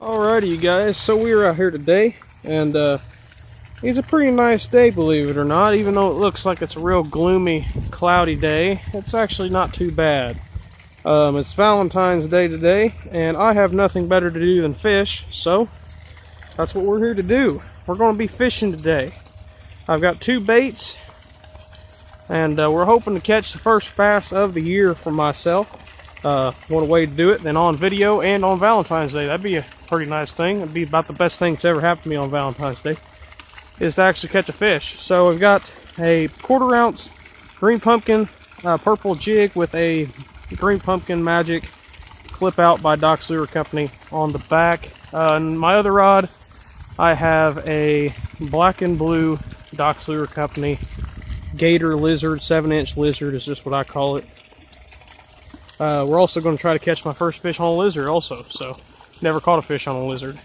Alrighty, you guys, so we are out here today, and it's a pretty nice day, believe it or not. Even though it looks like it's a real gloomy, cloudy day, it's actually not too bad. It's Valentine's Day today, and I have nothing better to do than fish, so that's what we're here to do. We're going to be fishing today. I've got two baits, and we're hoping to catch the first bass of the year for myself. What a way to do it than on video and on Valentine's Day. That'd be a pretty nice thing. It'd be about the best thing that's ever happened to me on Valentine's Day, is to actually catch a fish. So we've got a 1/4 ounce green pumpkin purple jig with a green pumpkin magic flip out by Doc's Lure Company on the back. And my other rod, I have a black and blue Doc's Lure Company gator lizard, 7-inch lizard is just what I call it. We're also going to try to catch my first fish on a lizard also, so never caught a fish on a lizard.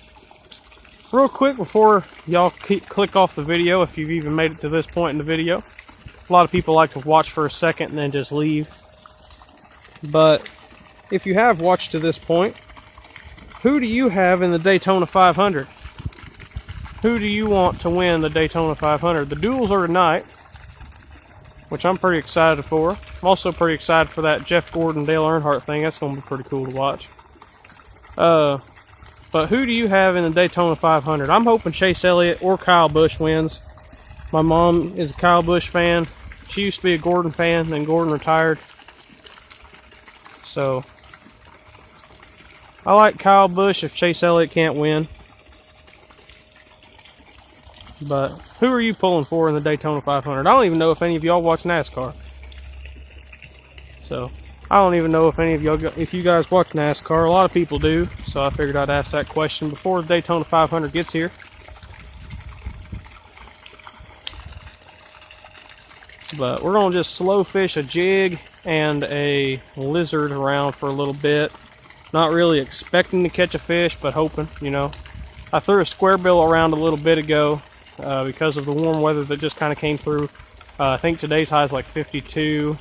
Real quick before y'all click off the video, if you've even made it to this point in the video, a lot of people like to watch for a second and then just leave. But if you have watched to this point, who do you have in the Daytona 500? Who do you want to win the Daytona 500? The duels are tonight, which I'm pretty excited for. I'm also pretty excited for that Jeff Gordon, Dale Earnhardt thing. That's going to be pretty cool to watch. But who do you have in the Daytona 500? I'm hoping Chase Elliott or Kyle Busch wins. My mom is a Kyle Busch fan. She used to be a Gordon fan, then Gordon retired. So, I like Kyle Busch if Chase Elliott can't win. But who are you pulling for in the Daytona 500? I don't even know if any of y'all watch NASCAR. So, I don't even know if any of y'all, if you guys watch NASCAR. A lot of people do, so I figured I'd ask that question before the Daytona 500 gets here. But we're going to just slow fish a jig and a lizard around for a little bit. Not really expecting to catch a fish, but hoping, you know. I threw a square bill around a little bit ago because of the warm weather that just kind of came through. I think today's high is like 52.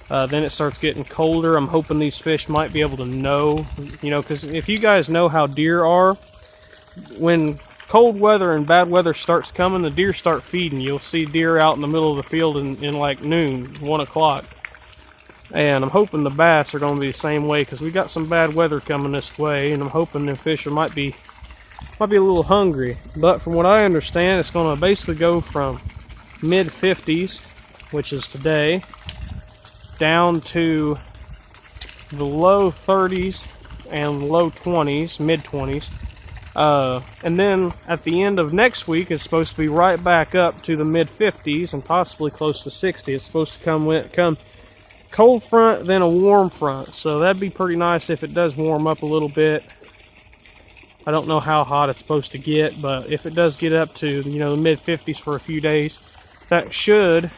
Then it starts getting colder. I'm hoping these fish might be able to know, you know, because if you guys know how deer are, when cold weather and bad weather starts coming, the deer start feeding. You'll see deer out in the middle of the field in like noon, 1 o'clock. And I'm hoping the bass are going to be the same way, because we got some bad weather coming this way, and I'm hoping the fish might be a little hungry. But from what I understand, it's going to basically go from mid-50s, which is today, down to the low 30s and low 20s, mid-20s. And then at the end of next week, it's supposed to be right back up to the mid-50s and possibly close to 60. It's supposed to come cold front, then a warm front. So that'd be pretty nice if it does warm up a little bit. I don't know how hot it's supposed to get, but if it does get up to, you know, the mid-50s for a few days, that should,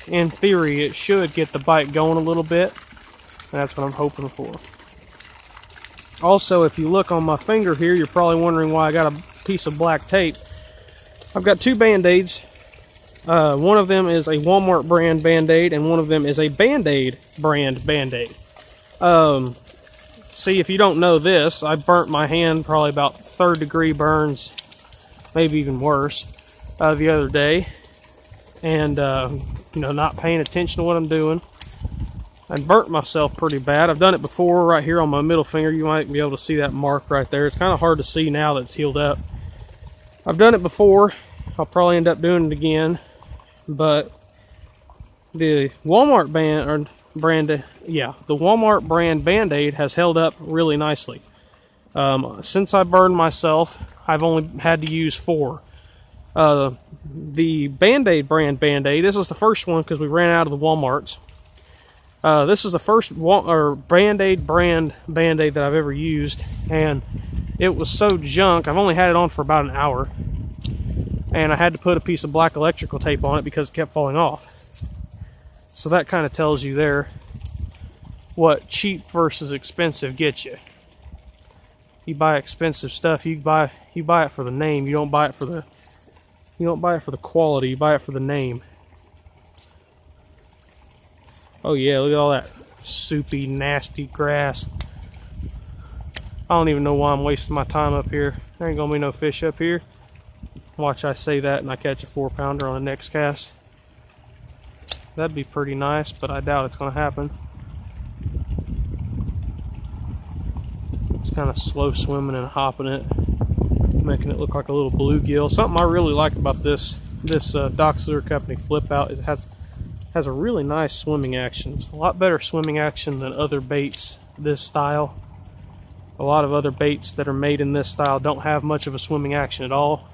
in theory, it should get the bite going a little bit. And that's what I'm hoping for. Also, if you look on my finger here, you're probably wondering why I got a piece of black tape. I've got two Band-Aids. One of them is a Walmart brand Band-Aid, and one of them is a Band-Aid brand Band-Aid. See, if you don't know this, I burnt my hand, probably about 3rd degree burns, maybe even worse, the other day. And, you know, not paying attention to what I'm doing. I burnt myself pretty bad. I've done it before right here on my middle finger. You might be able to see that mark right there. It's kind of hard to see now that it's healed up. I've done it before. I'll probably end up doing it again. But the Walmart brand Band-Aid has held up really nicely. Since I burned myself, I've only had to use 4. The Band-Aid brand Band-Aid, this is the first one because we ran out of the Walmarts. This is the first Band-Aid brand Band-Aid that I've ever used, and it was so junk. I've only had it on for about an hour, and I had to put a piece of black electrical tape on it because it kept falling off. So that kind of tells you there what cheap versus expensive gets you. You buy expensive stuff, you buy it for the name. You don't buy it for the quality, you buy it for the name. Oh yeah, look at all that soupy, nasty grass. I don't even know why I'm wasting my time up here. There ain't gonna be no fish up here. Watch I say that and I catch a 4-pounder on the next cast. That'd be pretty nice, but I doubt it's gonna happen. It's kind of slow swimming and hopping it, making it look like a little bluegill. Something I really like about this Dox Lure Company flip out is it has a really nice swimming action. It's a lot better swimming action than other baits this style. A lot of other baits that are made in this style don't have much of a swimming action at all.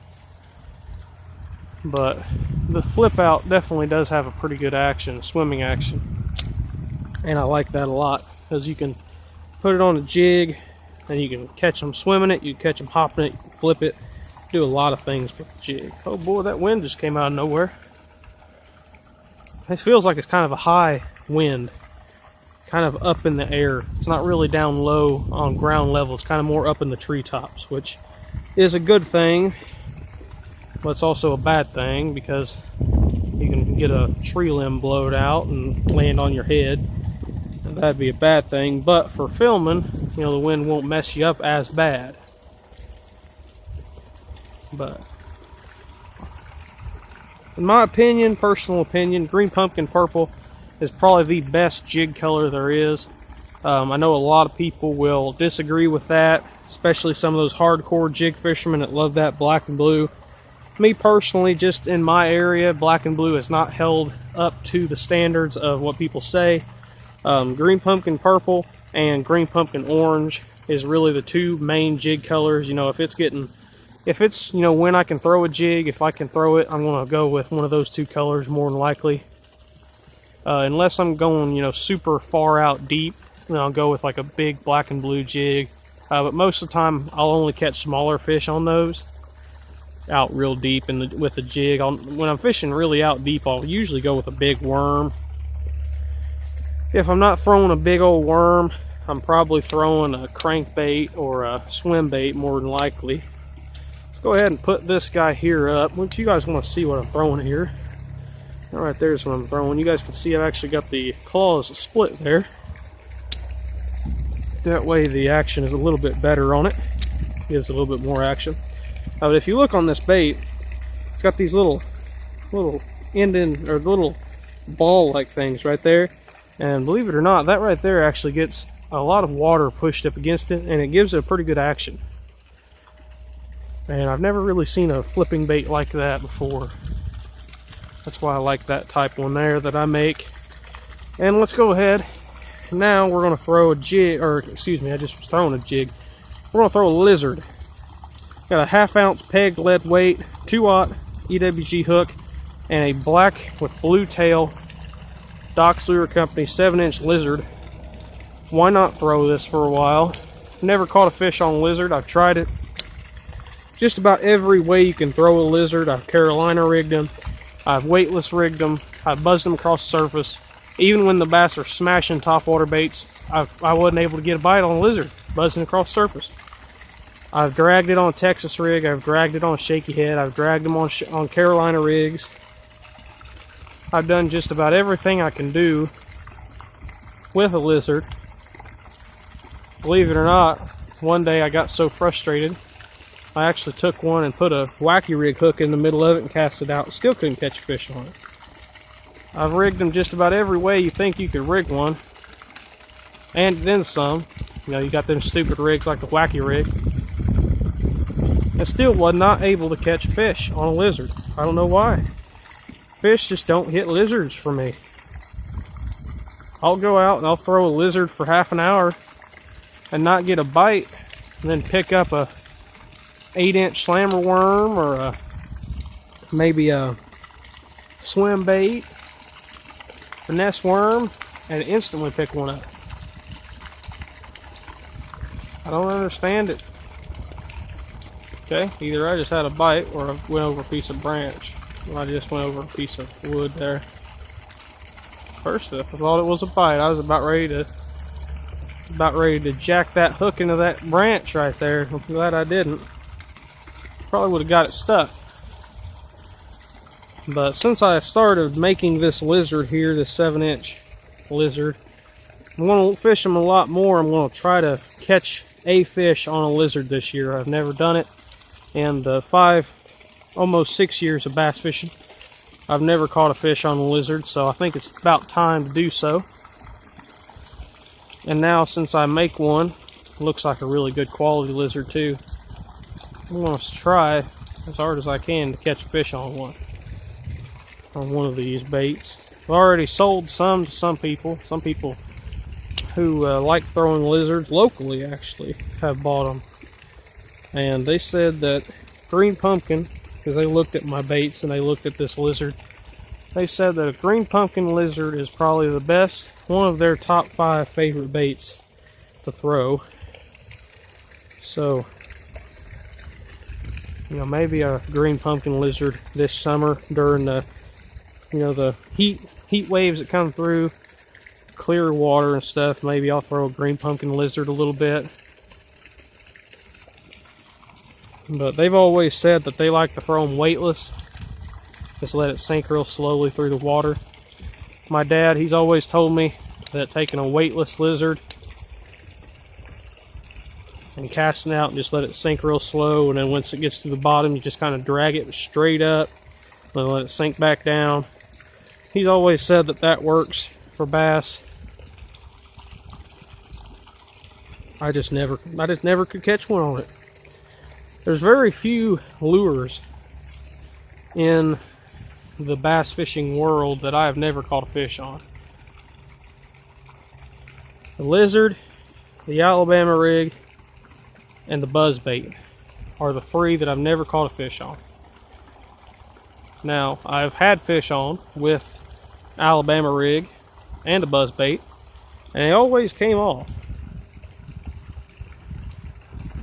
But the flip out definitely does have a pretty good action, swimming action. And I like that a lot because you can put it on a jig and you can catch them swimming it, you can catch them hopping it, you can flip it, do a lot of things with the jig. Oh boy, that wind just came out of nowhere. It feels like it's kind of a high wind, kind of up in the air. It's not really down low on ground level, it's kind of more up in the treetops, which is a good thing, but it's also a bad thing because you can get a tree limb blowed out and land on your head. That'd be a bad thing, but for filming, you know, the wind won't mess you up as bad. But in my opinion, personal opinion, green pumpkin purple is probably the best jig color there is. I know a lot of people will disagree with that, especially some of those hardcore jig fishermen that love that black and blue. Me personally, just in my area, black and blue is not held up to the standards of what people say. Green pumpkin purple and green pumpkin orange is really the two main jig colors. You know, if it's you know, when I can throw a jig, if I can throw it, I'm going to go with one of those two colors more than likely. Unless I'm going, you know, super far out deep, then I'll go with like a big black and blue jig. But most of the time, I'll only catch smaller fish on those. Out real deep with the jig. When I'm fishing really out deep, I'll usually go with a big worm. If I'm not throwing a big old worm, I'm probably throwing a crankbait or a swim bait more than likely. Let's go ahead and put this guy here up. If you guys want to see what I'm throwing here, right there's what I'm throwing. You guys can see I've actually got the claws split there. That way the action is a little bit better on it. Gives a little bit more action. But if you look on this bait, it's got these little ending or little ball-like things right there. And believe it or not, that right there actually gets a lot of water pushed up against it, and it gives it a pretty good action. And I've never really seen a flipping bait like that before. That's why I like that type one there that I make. And let's go ahead. Now we're going to throw a jig, or excuse me, I just was throwing a jig. We're going to throw a lizard. Got a 1/2 ounce pegged lead weight, 2/0 EWG hook, and a black with blue tail Dox Lure Company 7-inch lizard. Why not throw this for a while? Never caught a fish on a lizard. I've tried it just about every way you can throw a lizard. I've Carolina rigged them, I've weightless rigged them, I've buzzed them across the surface. Even when the bass are smashing topwater baits, I wasn't able to get a bite on a lizard buzzing across the surface. I've dragged it on a Texas rig, I've dragged it on a shaky head, I've dragged them on Carolina rigs. I've done just about everything I can do with a lizard. Believe it or not, one day I got so frustrated, I actually took one and put a wacky rig hook in the middle of it and cast it out. Still couldn't catch a fish on it. I've rigged them just about every way you think you could rig one. And then some. You know, you got them stupid rigs like the wacky rig. And still was not able to catch a fish on a lizard. I don't know why. Fish just don't hit lizards for me. I'll go out and I'll throw a lizard for half an hour and not get a bite, and then pick up a 8-inch slammer worm or maybe a swim bait, finesse worm, and instantly pick one up. I don't understand it. Okay, either I just had a bite or I went over a piece of branch. I just went over a piece of wood there. First up, I thought it was a bite. I was about ready to jack that hook into that branch right there. I'm glad I didn't. Probably would have got it stuck. But since I started making this lizard here, this 7-inch lizard, I'm going to fish them a lot more. I'm going to try to catch a fish on a lizard this year. I've never done it in the almost 6 years of bass fishing. I've never caught a fish on a lizard, so I think it's about time to do so. And now, since I make one, it looks like a really good quality lizard too. I'm going to try as hard as I can to catch a fish on one of these baits. I've already sold some to some people who like throwing lizards locally, actually have bought them, and they said that green pumpkin, because they looked at my baits and they looked at this lizard, they said that a green pumpkin lizard is probably the best, one of their top 5 favorite baits to throw. So, you know, maybe a green pumpkin lizard this summer during the, you know, the heat waves that come through, clear water and stuff. Maybe I'll throw a green pumpkin lizard a little bit. But they've always said that they like to throw them weightless. Just let it sink real slowly through the water. My dad, he's always told me that taking a weightless lizard and casting out and just let it sink real slow, and then once it gets to the bottom, you just kind of drag it straight up and let it sink back down. He's always said that that works for bass. I just never could catch one on it. There's very few lures in the bass fishing world that I have never caught a fish on. The lizard, the Alabama rig, and the buzzbait are the 3 that I've never caught a fish on. Now, I've had fish on with Alabama rig and a buzzbait, and they always came off.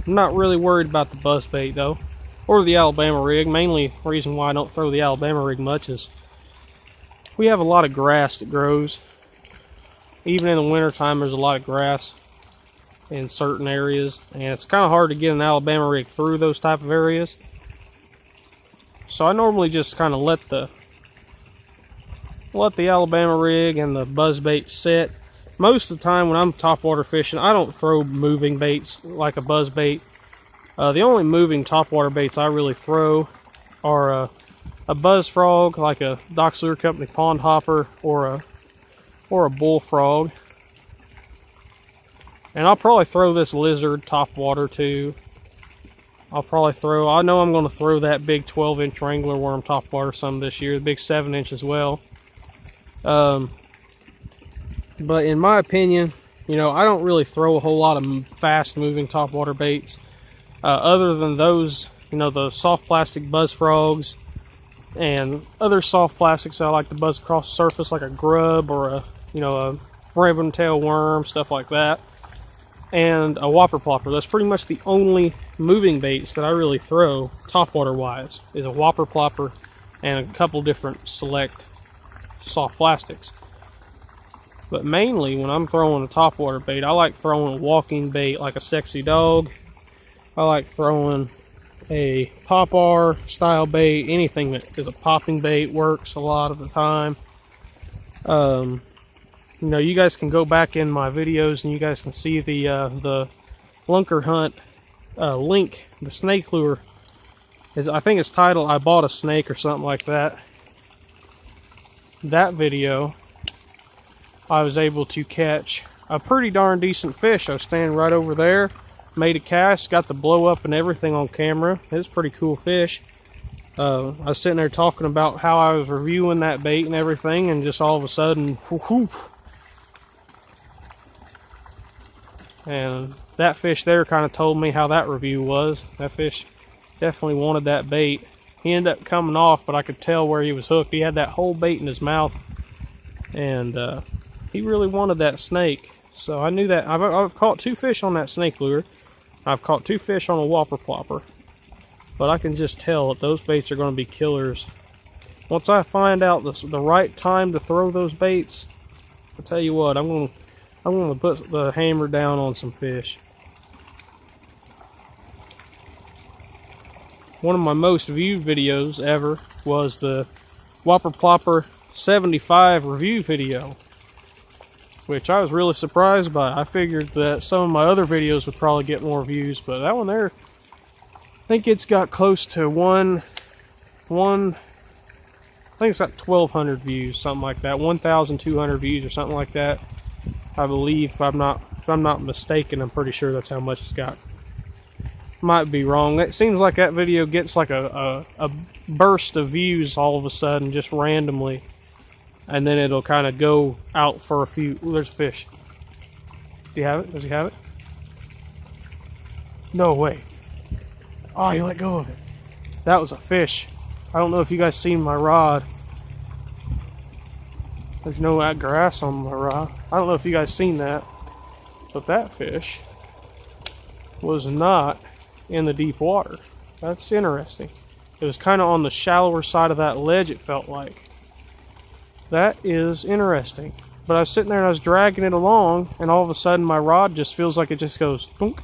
I'm not really worried about the buzzbait though, or the Alabama rig. Mainly the reason why I don't throw the Alabama rig much is we have a lot of grass that grows. Even in the wintertime, there's a lot of grass in certain areas, and it's kind of hard to get an Alabama rig through those type of areas. So I normally just kind of let the Alabama rig and the buzzbait sit. Most of the time when I'm topwater fishing, I don't throw moving baits like a buzzbait. The only moving topwater baits I really throw are a buzz frog, like a Doc's Lure Company pond hopper, or a bullfrog. And I'll probably throw this lizard topwater too. I know I'm going to throw that big 12-inch Wrangler worm topwater some this year, the big 7-inch as well. But in my opinion, you know, I don't really throw a whole lot of fast-moving topwater baits, other than those, you know, the soft plastic buzz frogs and other soft plastics I like to buzz across the surface, like a grub or a ribbon tail worm, stuff like that, and a whopper plopper. That's pretty much the only moving baits that I really throw topwater wise, is a whopper plopper and a couple different select soft plastics. But mainly, when I'm throwing a topwater bait, I like throwing a walking bait like a Sexy Dog. I like throwing a Pop-R style bait. Anything that is a popping bait works a lot of the time. You know, you guys can go back in my videos and you guys can see the Lunker Hunt link, the snake lure. I think it's titled "I Bought a Snake" or something like that. That video, I was able to catch a pretty darn decent fish. I was standing right over there, made a cast, got the blow up and everything on camera. It was a pretty cool fish. I was sitting there talking about how I was reviewing that bait and everything, and just all of a sudden, whoop. And that fish there kind of told me how that review was. That fish definitely wanted that bait. He ended up coming off, but I could tell where he was hooked. He had that whole bait in his mouth, and he really wanted that snake. So I knew that. I've caught 2 fish on that snake lure. I've caught 2 fish on a whopper plopper. But I can just tell that those baits are going to be killers. Once I find out the right time to throw those baits, I'll tell you what, I'm going to put the hammer down on some fish. One of my most viewed videos ever was the Whopper Plopper 75 review video. which I was really surprised by. I figured that some of my other videos would probably get more views, but that one there, I think it's got close to I think it's got 1,200 views, something like that, 1,200 views or something like that. I believe, if I'm not mistaken, I'm pretty sure that's how much it's got. Might be wrong. It seems like that video gets like a burst of views all of a sudden, just randomly, and then it'll kind of go out for a few. Ooh, there's a fish. Do you have it? Does he have it? No way. Oh, he let go of it. That was a fish. I don't know if you guys seen my rod. There's no grass on my rod. I don't know if you guys seen that, but that fish was not in the deep water. That's interesting. It was kind of on the shallower side of that ledge, it felt like. That is interesting. But I was sitting there and I was dragging it along, and all of a sudden my rod just feels like it just goes boonk.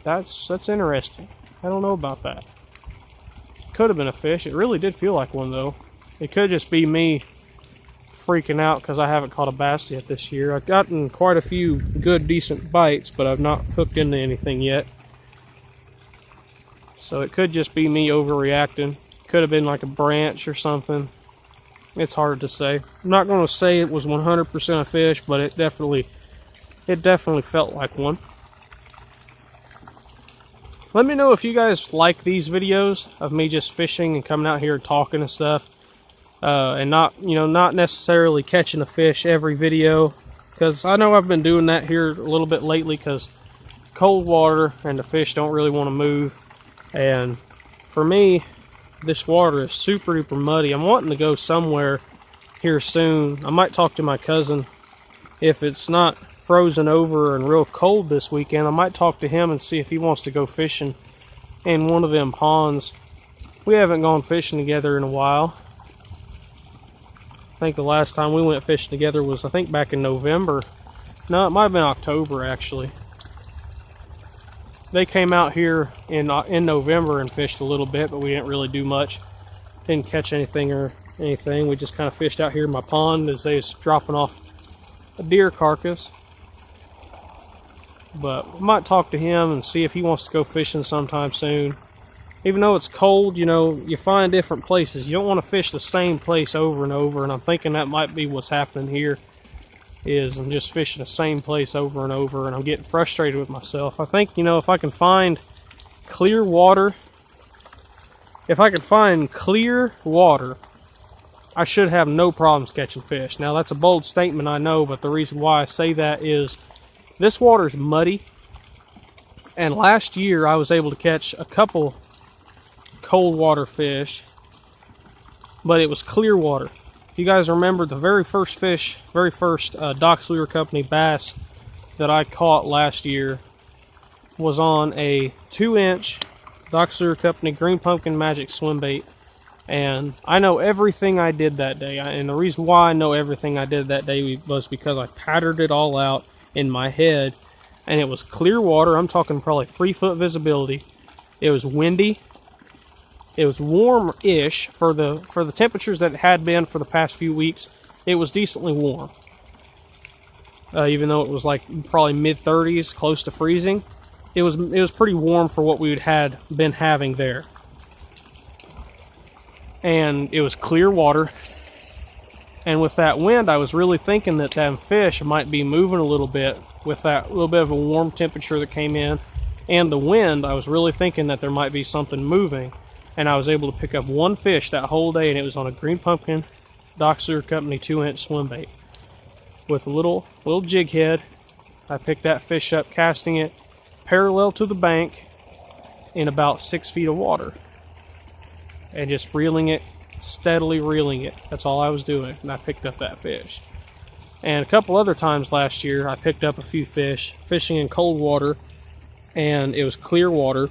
That's interesting. I don't know about that. Could have been a fish. It really did feel like one though. It could just be me freaking out because I haven't caught a bass yet this year. I've gotten quite a few good, decent bites, but I've not hooked into anything yet. So it could just be me overreacting. Could have been like a branch or something. It's hard to say. I'm not going to say it was 100% a fish, but it definitely felt like one. Let me know if you guys like these videos of me just fishing and coming out here and talking and stuff. And not necessarily catching a fish every video. Because I know I've been doing that here a little bit lately because cold water and the fish don't really want to move. And for me, this water is super duper muddy. I'm wanting to go somewhere here soon. I might talk to my cousin. If it's not frozen over and real cold this weekend, I might talk to him and see if he wants to go fishing in one of them ponds. We haven't gone fishing together in a while. I think the last time we went fishing together was, I think, back in November. No, it might have been October, actually. They came out here in November and fished a little bit, but we didn't really do much. Didn't catch anything or anything. We just kind of fished out here in my pond as they was dropping off a deer carcass. But we might talk to him and see if he wants to go fishing sometime soon. Even though it's cold, you find different places. You don't want to fish the same place over and over, and I'm thinking that might be what's happening here. I'm just fishing the same place over and over, and I'm getting frustrated with myself. I think, if I can find clear water, I should have no problems catching fish. Now, that's a bold statement, I know, but the reason why I say that is this water's muddy, and last year I was able to catch a couple cold water fish, but it was clear water. If you guys remember, the very first Docks Lure Company bass that I caught last year was on a 2-inch Docks Lure Company Green Pumpkin Magic swim bait. And I know everything I did that day. And the reason why I know everything I did that day was because I patterned it all out in my head. And it was clear water. I'm talking probably 3-foot visibility. It was windy. It was warm-ish for the temperatures that it had been for the past few weeks. It was decently warm. Even though it was like probably mid-30s, close to freezing. It was pretty warm for what we had been having there. And it was clear water. And with that wind, I was really thinking that them fish might be moving a little bit with that little bit of a warm temperature that came in. And the wind, I was really thinking that there might be something moving. And I was able to pick up one fish that whole day, and it was on a Green Pumpkin Docks Lure Company 2-inch swim bait with a little jig head. I picked that fish up, casting it parallel to the bank in about 6 feet of water, and just reeling it, steadily reeling it. That's all I was doing, and I picked up that fish. And a couple other times last year, I picked up a few fish fishing in cold water, and it was clear water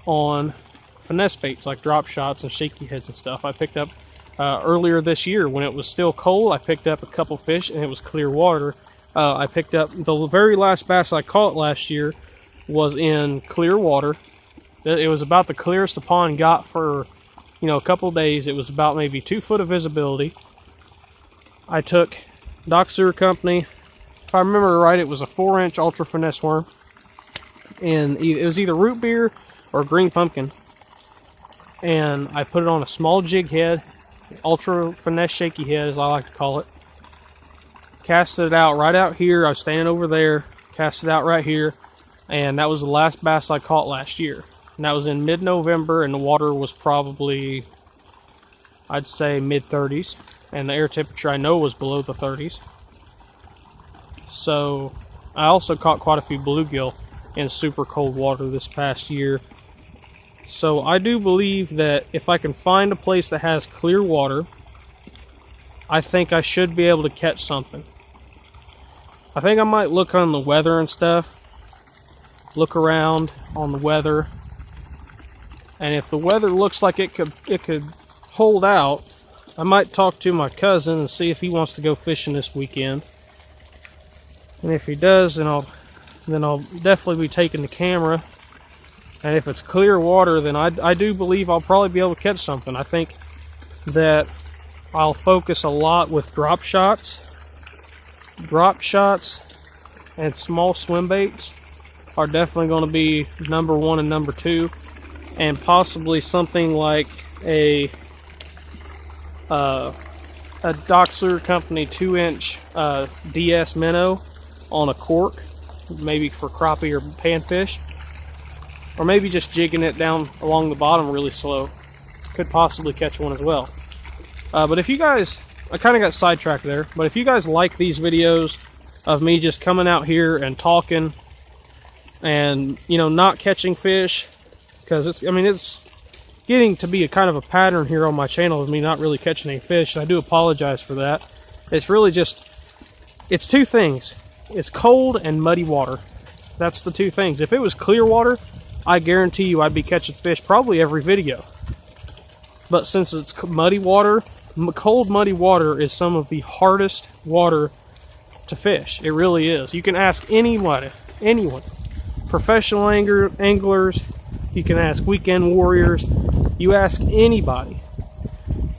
on finesse baits like drop shots and shaky heads and stuff. I picked up earlier this year when it was still cold. I picked up a couple fish and it was clear water. I picked up the very last bass I caught last year was in clear water. It was about the clearest the pond got for a couple days. It was about maybe 2 foot of visibility. I took Dock Sewer Company. If I remember right, it was a 4-inch ultra finesse worm. And it was either root beer or green pumpkin. And I put it on a small jig head, ultra finesse shaky head as I like to call it. Casted it out right out here. I was standing over there, cast it out right here, and that was the last bass I caught last year. And that was in mid-November, and the water was probably, I'd say, mid-30s, and the air temperature I know was below the 30s. So I also caught quite a few bluegill in super cold water this past year. So I do believe that if I can find a place that has clear water, I think I should be able to catch something. I think I might look on the weather and stuff. Look around on the weather. And if the weather looks like it could hold out, I might talk to my cousin and see if he wants to go fishing this weekend. And if he does, then I'll definitely be taking the camera. And if it's clear water, then I do believe I'll probably be able to catch something. I think that I'll focus a lot with drop shots. Drop shots and small swim baits are definitely going to be number 1 and number 2, and possibly something like a Dock Sewer Company 2-inch DS minnow on a cork, maybe for crappie or panfish, or maybe just jigging it down along the bottom really slow. Could possibly catch one as well. But if you guys, I kind of got sidetracked there, but if you guys like these videos of me just coming out here and talking and, you know, not catching fish, because it's getting to be a kind of a pattern here on my channel of me not really catching any fish, and I do apologize for that. It's really just, it's two things. It's cold and muddy water. That's the two things. If it was clear water, I guarantee you I'd be catching fish probably every video. But since it's muddy water, cold muddy water is some of the hardest water to fish. It really is. You can ask anyone, professional anglers, you can ask weekend warriors, you ask anybody,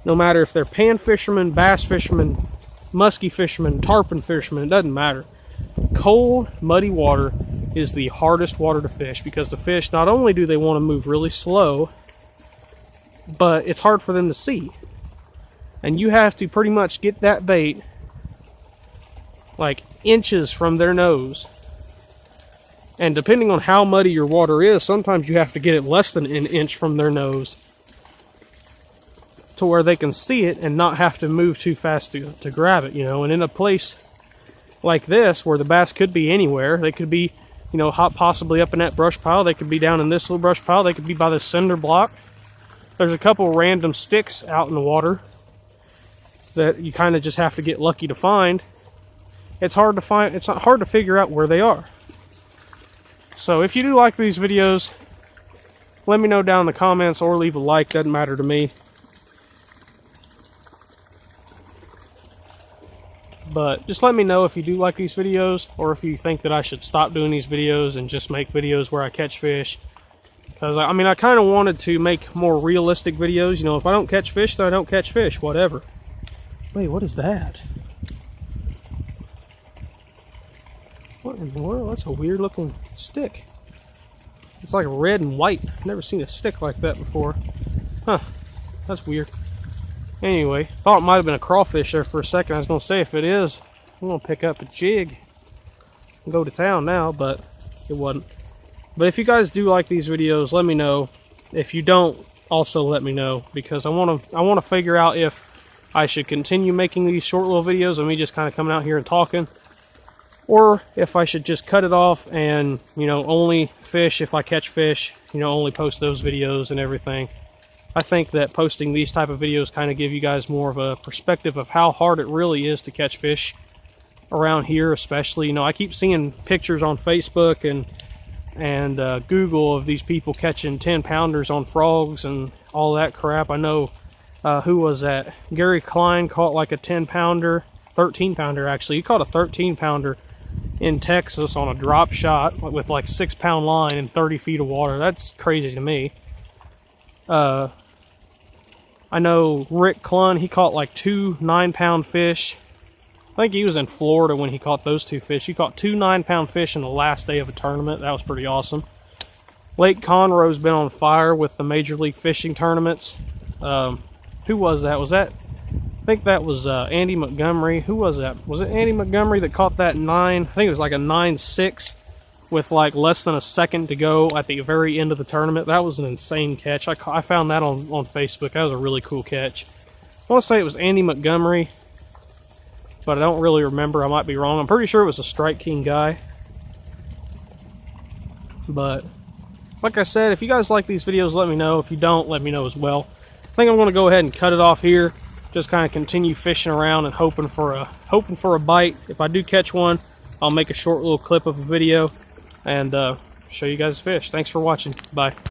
no matter if they're pan fishermen, bass fishermen, musky fishermen, tarpon fishermen, it doesn't matter. Cold muddy water is the hardest water to fish, because the fish, not only do they want to move really slow, but it's hard for them to see. And you have to pretty much get that bait like inches from their nose. And depending on how muddy your water is, sometimes you have to get it less than an inch from their nose to where they can see it and not have to move too fast to grab it, you know. And in a place like this where the bass could be anywhere, they could be, you know, possibly up in that brush pile, they could be down in this little brush pile, they could be by the cinder block. There's a couple random sticks out in the water that you kind of just have to get lucky to find. It's hard to find, it's not hard to figure out where they are. So if you do like these videos, let me know down in the comments or leave a like, doesn't matter to me. But just let me know if you do like these videos, or if you think that I should stop doing these videos and just make videos where I catch fish. Because, I mean, I kind of wanted to make more realistic videos. You know, if I don't catch fish, then I don't catch fish, whatever. Wait, what is that? What in the world? That's a weird looking stick. It's like red and white. I've never seen a stick like that before. Huh, that's weird. Anyway, thought it might have been a crawfish there for a second. I was going to say, if it is, I'm going to pick up a jig and go to town now, but it wasn't. But if you guys do like these videos, let me know. If you don't, also let me know, because I want to figure out if I should continue making these short little videos of me just kind of coming out here and talking, or if I should just cut it off and, you know, only fish if I catch fish, you know, only post those videos and everything. I think that posting these type of videos kind of give you guys more of a perspective of how hard it really is to catch fish around here, especially. You know, I keep seeing pictures on Facebook and Google of these people catching 10-pounders on frogs and all that crap. I know, who was that? Gary Klein caught like a 10-pounder, 13-pounder actually. He caught a 13-pounder in Texas on a drop shot with like 6-pound line and 30 feet of water. That's crazy to me. I know Rick Clunn, he caught like 2 9-pound fish I think he was in Florida when he caught those 2 fish. He caught 2 9-pound fish in the last day of a tournament. That was pretty awesome. Lake Conroe's been on fire with the Major League Fishing tournaments. Who was that? I think that was Andy Montgomery. Who was that? Was it Andy Montgomery that caught that 9? I think it was like a 9.6 with like less than a second to go at the very end of the tournament. That was an insane catch. I found that on Facebook. That was a really cool catch. I want to say it was Andy Montgomery, but I don't really remember. I might be wrong. I'm pretty sure it was a Strike King guy. But like I said, if you guys like these videos, let me know. If you don't, let me know as well. I think I'm going to go ahead and cut it off here. Just kind of continue fishing around and hoping for a bite. If I do catch one, I'll make a short little clip of a video and show you guys the fish. Thanks for watching. Bye.